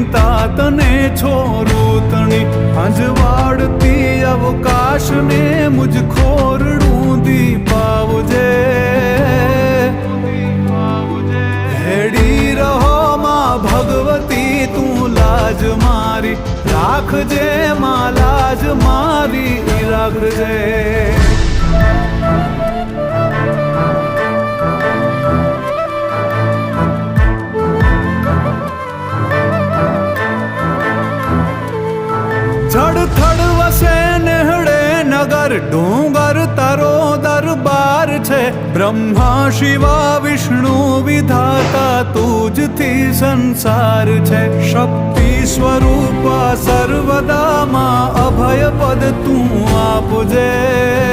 ચિંતા તને છોરૂતણી અંજવાડતી અવકાશને મુજ ખોરડું દીપાવજે હેડી રહો માં ભગવતી તું લાજ મારી રાખજે માં લાજ મારી રાખજે જડથડ વસે નેહડે નગર ડુંગર તારો દરબાર છે બ્રહ્મા શિવા વિષ્ણુ વિધાતા તુજથી સંસાર છે શક્તિ સ્વરૂપા સર્વદામાં અભય પદ તું આપજે।